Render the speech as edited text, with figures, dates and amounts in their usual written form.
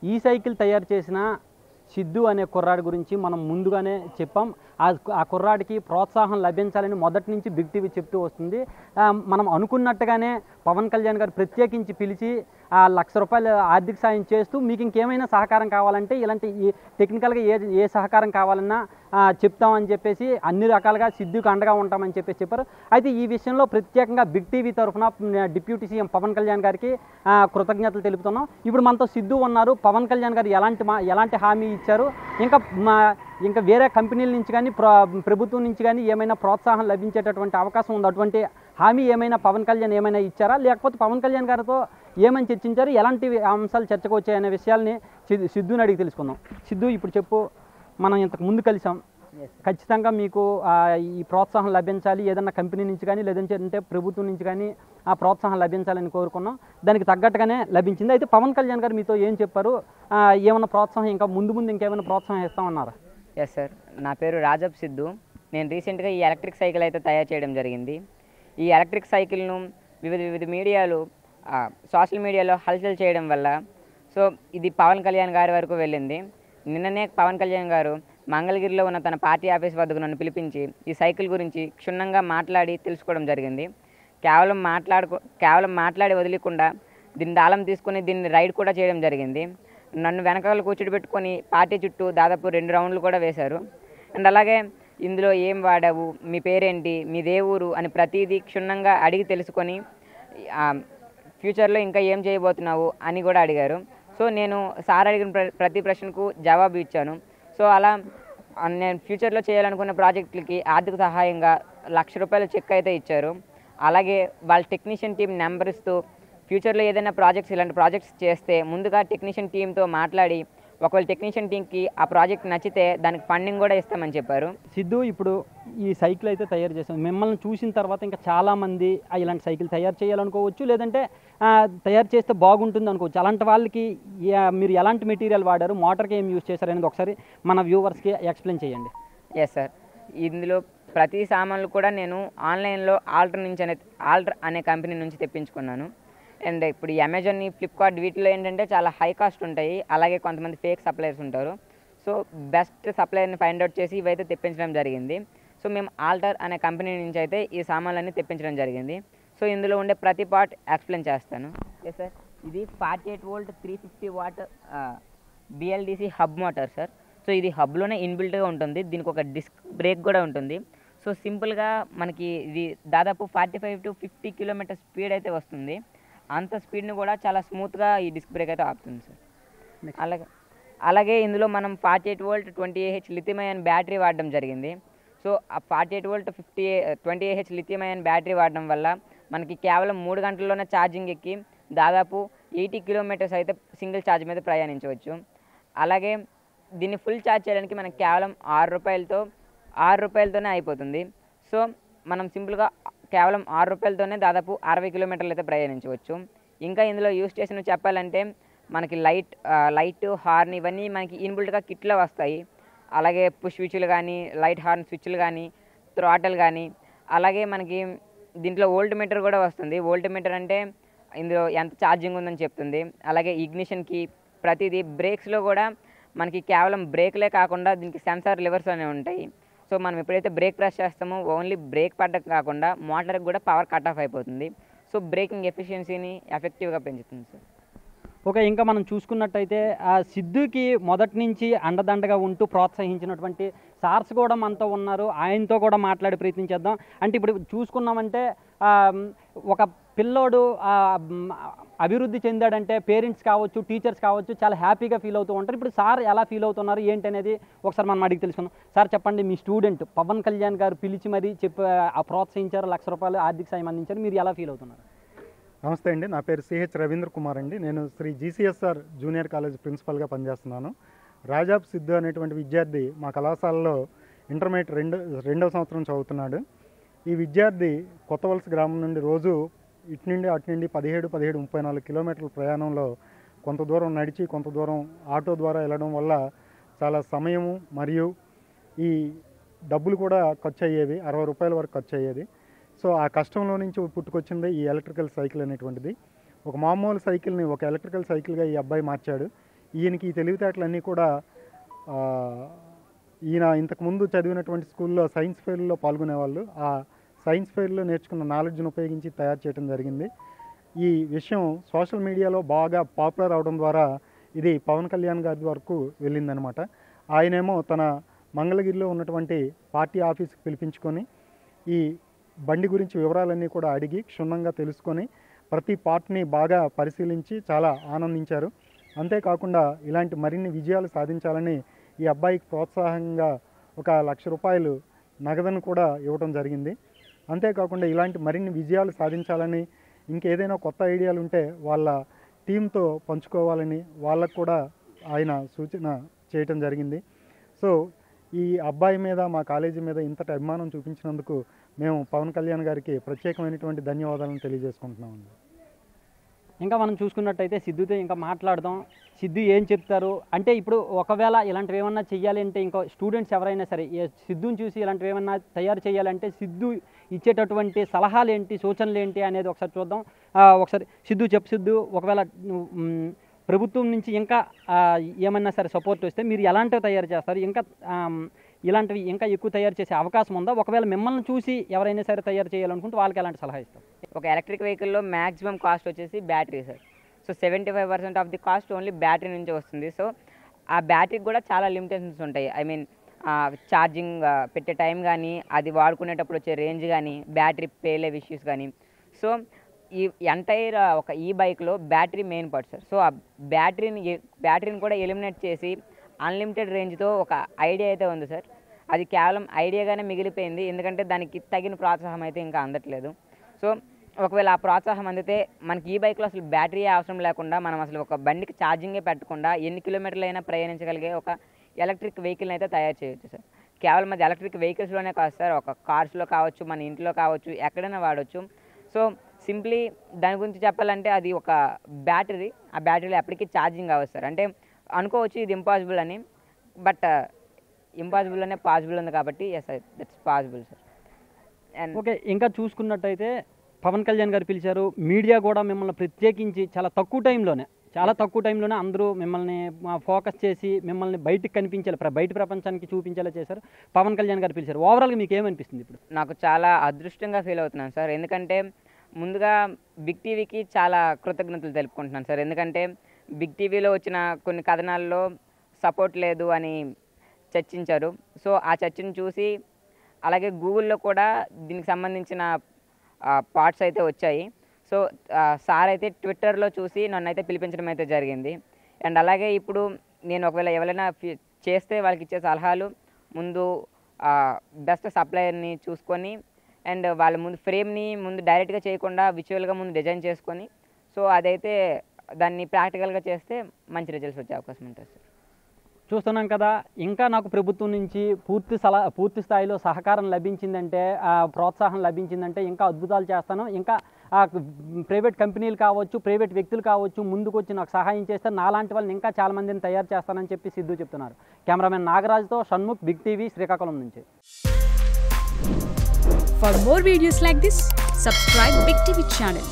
ఈ సైకిల్ తయారు చేసిన సిద్ధు అనే కుర్రాడి గురించి మనం ముందుగానే చెప్పాం. ఆ కుర్రాడికి ప్రోత్సాహం లభించాలని మొదటి నుంచి బిగ్ టీవీ చెప్తూ వస్తుంది. మనం అనుకున్నట్టుగానే పవన్ కళ్యాణ్ గారు ప్రత్యేకించి పిలిచి ₹1,00,000 ఆర్థిక సాయం చేస్తూ మీకు ఇంకేమైనా సహకారం కావాలంటే ఇలాంటి టెక్నికల్గా ఏ సహకారం కావాలన్నా చెప్తామని చెప్పేసి అన్ని రకాలుగా సిద్ధుకు అండగా ఉంటామని చెప్పేసి చెప్పారు. అయితే ఈ విషయంలో ప్రత్యేకంగా బిగ్ టీవీ తరఫున డిప్యూటీ సీఎం పవన్ కళ్యాణ్ గారికి కృతజ్ఞతలు తెలుపుతున్నాం. ఇప్పుడు మనతో సిద్ధు ఉన్నారు. పవన్ కళ్యాణ్ గారు ఎలాంటి హామీ ఇచ్చారు, ఇంకా వేరే కంపెనీల నుంచి కానీ ప్రభుత్వం నుంచి కానీ ఏమైనా ప్రోత్సాహం లభించేటటువంటి అవకాశం ఉంది, అటువంటి హామీ ఏమైనా పవన్ కళ్యాణ్ ఏమైనా ఇచ్చారా, లేకపోతే పవన్ కళ్యాణ్ గారితో ఏమని చర్చించారు, ఎలాంటి అంశాలు చర్చకు వచ్చాయనే విషయాల్ని సిద్ధుని అడిగి తెలుసుకుందాం. సిద్ధు, ఇప్పుడు చెప్పు, మనం ఇంతకు ముందు కలిసాం, ఖచ్చితంగా మీకు ఈ ప్రోత్సాహం లభించాలి, ఏదన్నా కంపెనీ నుంచి కానీ లేదంటే ప్రభుత్వం నుంచి కానీ ఆ ప్రోత్సాహం లభించాలని కోరుకున్నాం. దానికి తగ్గట్టుగానే లభించింది. అయితే పవన్ కళ్యాణ్ గారు మీతో ఏం చెప్పారు, ఏమన్నా ప్రోత్సాహం ఇంకా ముందు ఇంకేమైనా ప్రోత్సాహం ఇస్తామన్నారా? ఎస్ సార్, నా పేరు రాజబ్ సిద్ధు. నేను రీసెంట్గా ఈ ఎలక్ట్రిక్ సైకిల్ అయితే తయారు చేయడం జరిగింది. ఈ ఎలక్ట్రిక్ సైకిల్ను వివిధ మీడియాలు సోషల్ మీడియాలో హల్చల్ చేయడం వల్ల ఇది పవన్ కళ్యాణ్ గారి వరకు వెళ్ళింది. నిన్ననే పవన్ కళ్యాణ్ గారు మంగళగిరిలో ఉన్న తన పార్టీ ఆఫీస్ వద్దకు నన్ను పిలిపించి ఈ సైకిల్ గురించి క్షుణ్ణంగా మాట్లాడి తెలుసుకోవడం జరిగింది. కేవలం మాట్లాడి వదిలేకుండా దీన్ని దాళం తీసుకుని దీన్ని రైడ్ కూడా చేయడం జరిగింది. నన్ను వెనకాల కూర్చోబెట్టుకొని పార్టీ చుట్టూ దాదాపు 2 రౌండ్లు కూడా వేశారు. అండ్ అలాగే ఇందులో ఏం వాడావు, మీ పేరేంటి, మీదే ఊరు అని ప్రతిదీ క్షుణ్ణంగా అడిగి తెలుసుకొని ఫ్యూచర్లో ఇంకా ఏం చేయబోతున్నావు అని కూడా అడిగారు. నేను సార్ అడిగిన ప్రతి ప్రశ్నకు జవాబు ఇచ్చాను. అలా నేను ఫ్యూచర్లో చేయాలనుకున్న ప్రాజెక్టులకి ఆర్థిక సహాయంగా ₹1,00,000 చెక్ అయితే ఇచ్చారు. అలాగే వాళ్ళ టెక్నీషియన్ టీం నెంబర్ ఇస్తూ ఫ్యూచర్లో ఏదైనా ఇలాంటి ప్రాజెక్ట్స్ చేస్తే ముందుగా టెక్నీషియన్ టీంతో మాట్లాడి ఒకవేళ టెక్నీషియన్ టీంకి ఆ ప్రాజెక్ట్ నచ్చితే దానికి ఫండింగ్ కూడా ఇస్తామని చెప్పారు. సిద్ధు, ఇప్పుడు ఈ సైకిల్ అయితే తయారు చేసాం, మిమ్మల్ని చూసిన తర్వాత ఇంకా చాలామంది ఇలాంటి సైకిల్ తయారు చేయాలనుకోవచ్చు, లేదంటే తయారు చేస్తే బాగుంటుంది అనుకోవచ్చు. అలాంటి వాళ్ళకి మీరు ఎలాంటి మెటీరియల్ వాడారు, మోటార్కి ఏం యూజ్ చేశారు అనేది ఒకసారి మన వ్యూవర్స్కి ఎక్స్ప్లెయిన్ చేయండి. ఎస్ సార్, ఇందులో ప్రతి సామాన్లు కూడా నేను ఆన్లైన్లో ఆల్టర్ అనే కంపెనీ నుంచి తెప్పించుకున్నాను. అండ్ ఇప్పుడు ఈ అమెజాన్, ఫ్లిప్కార్ట్ వీటిలో ఏంటంటే చాలా హై కాస్ట్ ఉంటాయి. అలాగే కొంతమంది ఫేక్ సప్లయర్స్ ఉంటారు. బెస్ట్ సప్లయర్ని ఫైండ్ అవుట్ చేసి ఇవైతే తెప్పించడం జరిగింది. మేము ఆల్టర్ అనే కంపెనీ నుంచి అయితే ఈ సామాన్లన్నీ తెప్పించడం జరిగింది. ఇందులో ఉండే ప్రతి పార్ట్ ఎక్స్ప్లెయిన్ చేస్తాను. ఓకే సార్, ఇది 48 volt 350 what BLDC hub motor sir. ఇది హబ్లోనే ఇన్బిల్ట్గా ఉంటుంది. దీనికి ఒక డిస్క్ బ్రేక్ కూడా ఉంటుంది. సింపుల్గా మనకి ఇది దాదాపు 45 to 50 కిలోమీటర్ స్పీడ్ అయితే వస్తుంది. అంత స్పీడ్ని కూడా చాలా స్మూత్గా ఈ డిస్క్ బ్రేక్ అయితే ఆపుతుంది సార్. అలాగే ఇందులో మనం 48 volt 20 Ah lithium ion battery వాడడం జరిగింది. ఆ 48 volt 20 Ah lithium ion battery వాడడం వల్ల మనకి కేవలం 3 గంటల్లోనే ఛార్జింగ్ ఎక్కి దాదాపు 80 కిలోమీటర్స్ అయితే సింగిల్ ఛార్జ్ మీద ప్రయాణించవచ్చు. అలాగే దీన్ని ఫుల్ ఛార్జ్ చేయడానికి మనకి కేవలం ₹6తోనే అయిపోతుంది. మనం సింపుల్గా కేవలం ₹6తోనే దాదాపు 60 కిలోమీటర్లు అయితే ప్రయాణించవచ్చు. ఇంకా ఇందులో యూస్ చేసినవి చెప్పాలంటే మనకి లైట్ హార్న్ ఇవన్నీ మనకి ఇన్బిల్ట్గా కిట్లో వస్తాయి. అలాగే పుష్ స్విచ్లు కానీ, లైట్ హార్న్ స్విచ్లు కానీ, థ్రాటల్ కానీ, అలాగే మనకి దీంట్లో వోల్ట్ మీటర్ కూడా వస్తుంది. వోల్ట్ మీటర్ అంటే ఇందులో ఎంత ఛార్జింగ్ ఉందని చెప్తుంది. అలాగే ఇగ్నిషన్కి ప్రతిదీ, బ్రేక్స్లో కూడా మనకి కేవలం బ్రేక్లే కాకుండా దీనికి సెన్సార్ లివర్స్ అనేవి ఉంటాయి. మనం ఎప్పుడైతే బ్రేక్ ప్రెస్ చేస్తామో ఓన్లీ బ్రేక్ పడ్డం కాకుండా మోటార్కి కూడా పవర్ కట్ ఆఫ్ అయిపోతుంది. బ్రేకింగ్ ఎఫిషియన్సీని ఎఫెక్టివ్గా పెంచుతుంది సార్. ఓకే, ఇంకా మనం చూసుకున్నట్టయితే సిద్ధుకి మొదటి నుంచి అండదండగా ఉంటూ ప్రోత్సహించినటువంటి సార్స్ కూడా మనతో ఉన్నారు. ఆయనతో కూడా మాట్లాడే ప్రయత్నం చేద్దాం. అంటే ఇప్పుడు చూసుకున్నామంటే ఒక పిల్లోడు అభివృద్ధి చెందాడంటే పేరెంట్స్ కావచ్చు, టీచర్స్ కావచ్చు, చాలా హ్యాపీగా ఫీల్ అవుతూ ఉంటారు. ఇప్పుడు సార్ ఎలా ఫీల్ అవుతున్నారు ఏంటనేది ఒకసారి మనం అడిగి తెలుసుకుందాం. సార్ చెప్పండి, మీ స్టూడెంట్ పవన్ కళ్యాణ్ గారు పిలిచి మరీ ప్రోత్సహించారు, ₹1,00,000 ఆర్థిక సాయం అందించారు, మీరు ఎలా ఫీల్ అవుతున్నారు? నమస్తే అండి, నా పేరు సిహెచ్ రవీంద్ర కుమార్ అండి. నేను శ్రీ GCSR జూనియర్ కాలేజ్ ప్రిన్సిపల్గా పనిచేస్తున్నాను. రాజాబ్ సిద్ధు అనేటువంటి విద్యార్థి మా కళాశాలలో ఇంటర్మీడియట్ రెండవ సంవత్సరం చదువుతున్నాడు. ఈ విద్యార్థి కొత్తవలస గ్రామం నుండి రోజు ఇటు నుండి అటు నుండి 17-34 కిలోమీటర్ల ప్రయాణంలో కొంత దూరం నడిచి కొంత దూరం ఆటో ద్వారా వెళ్ళడం వల్ల చాలా సమయము మరియు ఈ డబ్బులు కూడా ఖర్చు అయ్యేవి, ₹60 వరకు ఖర్చు అయ్యేది. ఆ కష్టంలో నుంచి పుట్టుకొచ్చింది ఈ ఎలక్ట్రికల్ సైకిల్ అనేటువంటిది. ఒక మామూలు సైకిల్ని ఒక ఎలక్ట్రికల్ సైకిల్గా ఈ అబ్బాయి మార్చాడు. ఈయనకి ఈ తెలివితేటలన్నీ కూడా ఈయన ఇంతకుముందు చదివినటువంటి స్కూల్లో సైన్స్ ఫెయిర్లో పాల్గొనేవాళ్ళు. ఆ సైన్స్ ఫెయిర్లో నేర్చుకున్న నాలెడ్జ్ని ఉపయోగించి తయారు చేయడం జరిగింది. ఈ విషయం సోషల్ మీడియాలో బాగా పాపులర్ అవడం ద్వారా ఇది పవన్ కళ్యాణ్ గారి వరకు వెళ్ళిందనమాట. ఆయనేమో తన మంగళగిరిలో ఉన్నటువంటి పార్టీ ఆఫీస్కి పిలిపించుకొని ఈ బండి గురించి వివరాలన్నీ కూడా అడిగి క్షుణ్ణంగా తెలుసుకొని ప్రతి పార్ట్ని బాగా పరిశీలించి చాలా ఆనందించారు. అంతేకాకుండా ఇలాంటి మరిన్ని విజయాలు సాధించాలని ఈ అబ్బాయికి ప్రోత్సాహంగా 1,00,000 రూపాయలు నగదును కూడా ఇవ్వడం జరిగింది. అంతేకాకుండా ఇలాంటి మరిన్ని విజయాలు సాధించాలని ఇంకేదైనా కొత్త ఐడియాలు ఉంటే వాళ్ళ టీంతో పంచుకోవాలని వాళ్ళకు కూడా ఆయన సూచన చేయటం జరిగింది. సో ఈ అబ్బాయి మీద మా కాలేజీ మీద ఇంతటి అభిమానం చూపించినందుకు మేము పవన్ కళ్యాణ్ గారికి ప్రత్యేకమైనటువంటి ధన్యవాదాలను తెలియజేసుకుంటున్నామండి. ఇంకా మనం చూసుకున్నట్టయితే సిద్ధుతో ఇంకా మాట్లాడదాం. సిద్ధు ఏం చెప్తారు అంటే, ఇప్పుడు ఒకవేళ ఇలాంటివి ఏమన్నా చెయ్యాలి అంటే, ఇంకా స్టూడెంట్స్ ఎవరైనా సరే సిద్ధుని చూసి ఇలాంటివి ఏమన్నా తయారు చేయాలంటే సిద్ధు ఇచ్చేటటువంటి సలహాలు ఏంటి, సూచనలు ఏంటి అనేది ఒకసారి చూద్దాం. ఒకసారి సిద్ధు సిద్ధు, ఒకవేళ ప్రభుత్వం నుంచి ఇంకా ఏమన్నా సరే సపోర్ట్ వస్తే మీరు ఎలాంటివి తయారు చేస్తారు, ఇంకా ఇలాంటివి ఇంకా ఎక్కువ తయారు చేసే అవకాశం ఉందా? ఒకవేళ మిమ్మల్ని చూసి ఎవరైనా సరే తయారు చేయాలనుకుంటే వాళ్ళకి ఎలాంటి సలహా ఇస్తారు? ఒక ఎలక్ట్రిక్ వెహికల్లో మ్యాక్సిమం కాస్ట్ వచ్చేసి battery sir. So 75% of the cost only battery నుంచి వస్తుంది. సో ఆ బ్యాటరీకి కూడా చాలా లిమిటేషన్స్ ఉంటాయి. ఐ మీన్ ఛార్జింగ్ పెట్టే టైం కానీ, అది వాడుకునేటప్పుడు వచ్చే రేంజ్ కానీ, బ్యాటరీ పేలే ఇష్యూస్ కానీ. సో ఈ ఎంటైర్ ఒక ఈ బైక్లో battery main part sir. So ఆ బ్యాటరీని కూడా ఎలిమినేట్ చేసి అన్లిమిటెడ్ రేంజ్తో ఒక ఐడియా అయితే ఉంది సార్. అది కేవలం ఐడియాగానే మిగిలిపోయింది, ఎందుకంటే దానికి తగిన ప్రోత్సాహం అయితే ఇంకా అందట్లేదు. సో ఒకవేళ ఆ ప్రోత్సాహం అందితే మనకి ఈ బైక్లో అసలు బ్యాటరీ అవసరం లేకుండా మనం అసలు ఒక బండికి ఛార్జింగే పెట్టకుండా ఎన్ని కిలోమీటర్లు అయినా ప్రయాణించగలిగే ఒక ఎలక్ట్రిక్ వెహికల్ని అయితే తయారు చేయొచ్చు సార్. కేవలం అది ఎలక్ట్రిక్ వెహికల్స్లోనే కాదు సార్, ఒక కార్స్లో కావచ్చు, మన ఇంట్లో కావచ్చు, ఎక్కడైనా వాడవచ్చు. సో సింప్లీ దాని గురించి చెప్పాలంటే అది ఒక బ్యాటరీ. ఆ బ్యాటరీలో ఎప్పటికీ ఛార్జింగ్ అవ్వదు సార్. అంటే అనుకోవచ్చు ఇది ఇంపాసిబుల్ అని, బట్ ఇంపాసిబుల్ అనే పాసిబుల్ ఉంది కాబట్టి yes that's possible sir. And okay, ఇంకా చూసుకున్నట్టయితే పవన్ కళ్యాణ్ గారు పిలిచారు, మీడియా కూడా మిమ్మల్ని ప్రత్యేకించి చాలా తక్కువ టైంలోనే అందరూ మిమ్మల్ని ఫోకస్ చేసి మిమ్మల్ని బయటకు కనిపించేలా, బయట ప్రపంచానికి చూపించేలా చేశారు. పవన్ కళ్యాణ్ గారు పిలిచారు. ఓవరాల్గా మీకు ఏమనిపిస్తుంది ఇప్పుడు? నాకు చాలా అదృష్టంగా ఫీల్ అవుతున్నాను సార్. ఎందుకంటే ముందుగా బిగ్ టీవీకి చాలా కృతజ్ఞతలు తెలుపుకుంటున్నాను సార్. ఎందుకంటే బిగ్ టీవీలో వచ్చిన కొన్ని కథనాల్లో సపోర్ట్ లేదు అని చర్చించారు. సో ఆ చర్చను చూసి, అలాగే గూగుల్లో కూడా దీనికి సంబంధించిన పార్ట్స్ అయితే వచ్చాయి. సో సార్ అయితే ట్విట్టర్లో చూసి నన్ను అయితే పిలిపించడం అయితే జరిగింది. అండ్ అలాగే ఇప్పుడు నేను ఒకవేళ ఎవరైనా చేస్తే వాళ్ళకి ఇచ్చే సలహాలు, ముందు బెస్ట్ సప్లయర్ని చూసుకొని, అండ్ వాళ్ళ ముందు ఫ్రేమ్ని ముందు డైరెక్ట్గా చేయకుండా విజువల్గా ముందు డిజైన్ చేసుకొని, సో అదైతే దాన్ని ప్రాక్టికల్గా చేస్తే మంచి రిజల్ట్స్ వచ్చే అవకాశం ఉంటుంది సార్. చూస్తున్నాం కదా, ఇంకా నాకు ప్రభుత్వం నుంచి పూర్తి స్థాయిలో సహకారం లభించిందంటే, ప్రోత్సాహం లభించిందంటే ఇంకా అద్భుతాలు చేస్తాను. ఇంకా ప్రైవేట్ కంపెనీలు కావచ్చు, ప్రైవేట్ వ్యక్తులు కావచ్చు, ముందుకు వచ్చి నాకు సహాయం చేస్తే నాలాంటి వాళ్ళని ఇంకా చాలామందిని తయారు చేస్తానని చెప్పి సిద్ధు చెప్తున్నారు. కెమెరామెన్ నాగరాజ్తో షణ్ముఖ్, బిగ్ టీవీ, శ్రీకాకుళం నుంచి. For more videos like this, subscribe Big TV channel.